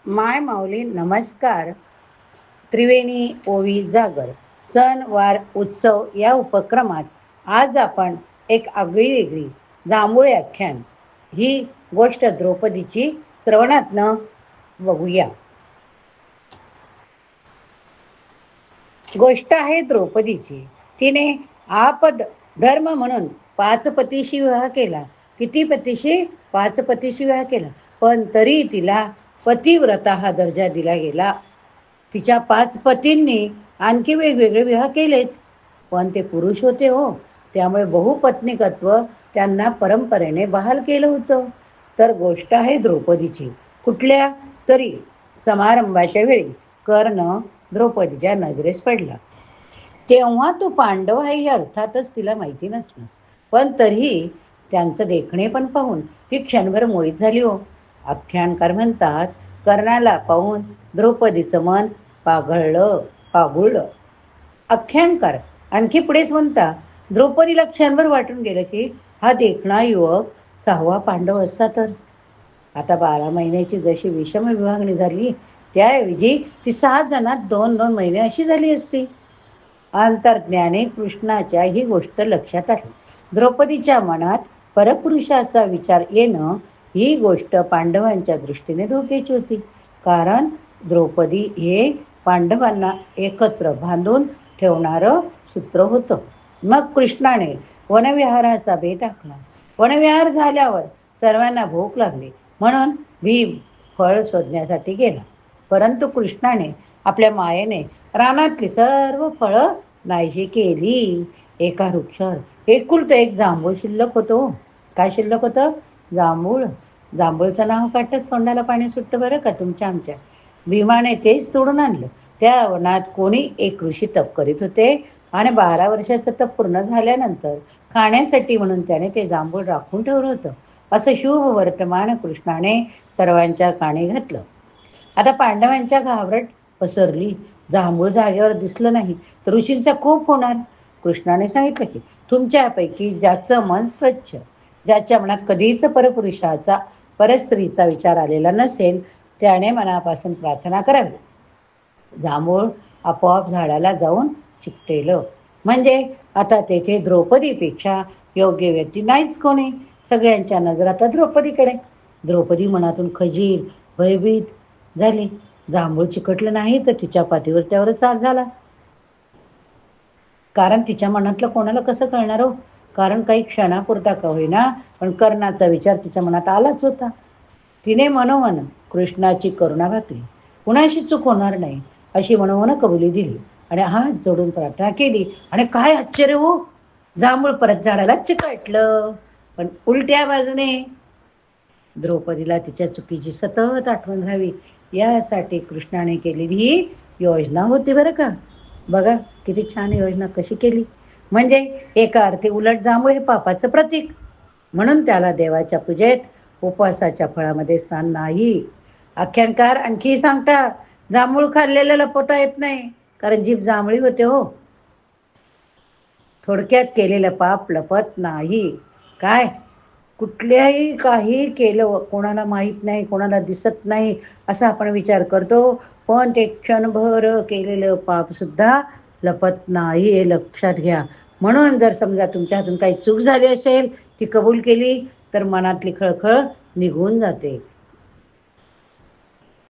माय माऊली नमस्कार. त्रिवेणी ओवी जागर सण वार उत्सव या उपक्रमात आज आपण एक आगळी वेगळी जांभूळे आख्यान ही गोष्ट द्रौपदीची श्रवणातनं बघूया. गोष्ट आहे द्रौपदीची. तिने आपद धर्म म्हणून 5 पतीशी विवाह केला. किती पतीशी? 5 पतीशी विवाह केला. पण तरी तिला पतिव्रता हा दर्जा दिला गेला. तिच्या 5 पतींनी आणखी वेगवेगळे विवाह केलेच, पण ते पुरुष होते हो, त्यामुळे बहुपत्निकत्व त्यांना परंपरेने बहाल केलं होतं. तर गोष्ट आहे द्रौपदीची. कुठल्या तरी समारंभाच्या वेळी कर्ण द्रौपदीच्या नजरेस पडला. तेव्हा तो पांडव आहे हे अर्थातच तिला माहिती नसतं, पण तरीही त्यांचं देखणे पण पाहून ती क्षणभर मोहित झाली हो. आख्यानकार म्हणतात, कर्णाला पाहून द्रौपदीचं मन पागुळलं. आख्यानकार आणखी पुढेच म्हणता, द्रौपदीला क्षणभर वाटून गेलं की हा देखणा युवक 6वा पांडव असता तर. आता 12 महिन्याची जशी विषम विभागणी झाली, त्याऐवजी ती 6 जणात 2-2 महिने अशी झाली असती. अंतर्ज्ञानी कृष्णाच्या ही गोष्ट लक्षात आली. द्रौपदीच्या मनात परपुरुषाचा विचार येणं ही गोष्ट पांडवांच्या दृष्टीने धोक्याची होती. कारण द्रौपदी हे पांडवांना एकत्र बांधून ठेवणारं सूत्र होतं. मग कृष्णाने वनविहाराचा बेत आखला. वनविहार झाल्यावर सर्वांना भूक लागली, म्हणून भीम फळ शोधण्यासाठी गेला. परंतु कृष्णाने आपल्या मायेने रानातली सर्व फळं नाहीशी केली. एका वृक्षावर एकुलतं एक जांभूळ शिल्लक होतो. काय शिल्लक होतं? जांभूळ. जांभूळचं नाव काढताच तोंडाला पाणी सुटतं बरं का तुमच्या आमच्या. भीमाने तेच तोडून आणलं. त्या वनात कोणी एक ऋषी तप करीत होते आणि 12 वर्षाचं तप पूर्ण झाल्यानंतर खाण्यासाठी म्हणून त्याने ते जांभूळ राखून ठेवलं होतं. असं शुभ वर्तमान कृष्णाने सर्वांच्या कानी घातलं. आता पांडवांच्या घाबरट पसरली. जांभूळ जागेवर दिसलं नाही तर ऋषींचा कोप होणार. कृष्णाने सांगितलं की तुमच्यापैकी ज्याचं मन स्वच्छ, ज्याच्या मनात कधीच परपुरुषाचा परस्त्रीचा विचार आलेला नसेल, त्याने मनापासून प्रार्थना करावी. जांभूळ आपोआप झाडाला जाऊन चिकटेलं. म्हणजे आता तेथे द्रौपदीपेक्षा योग्य व्यक्ती नाहीच कोणी. सगळ्यांच्या नजर आता द्रौपदीकडे. द्रौपदी मनातून खजील भयभीत झाली. जांभूळ चिकटलं नाही तर तिच्या पाठीवर त्यावर चाल झाला. कारण तिच्या मनातलं कोणाला कसं कळणार हो? कारण काही क्षणापुरता का होईना, पण कर्णाचा विचार तिच्या मनात आलाच होता. तिने मनोमन कृष्णाची करुणा भाकली. कुणाशी चूक होणार नाही अशी मनोमन कबुली दिली आणि हात जोडून प्रार्थना केली. आणि काय आश्चर्य हो, जांभूळ परत झाडाला चिकटलं, पण उलट्या बाजूने. द्रौपदीला तिच्या चुकीची सतत आठवण राहावी यासाठी कृष्णाने केलेली ही योजना होती बरं का. बघा किती छान योजना कशी केली. म्हणजे एका अर्थी उलट जांभूळ हे पापाचं प्रतीक, म्हणून त्याला देवाच्या पूजेत उपवासाच्या फळामध्ये स्थान नाही. आख्यानकार आणखी सांगतात, जांभूळ खाल्लेलं लपवता येत नाही, कारण जीभ जांभळी होते हो. थोडक्यात केलेलं पाप लपत नाही. काय? कुठल्याही काही केलं कोणाला माहीत नाही, कोणाला दिसत नाही असा आपण विचार करतो, पण ते क्षणभर केलेलं पाप सुद्धा लपत नाही हे लक्षात घ्या. म्हणून जर समजा तुमच्या हातून काही चूक झाली असेल, ती कबूल केली तर मनातली खळखळ निघून जाते.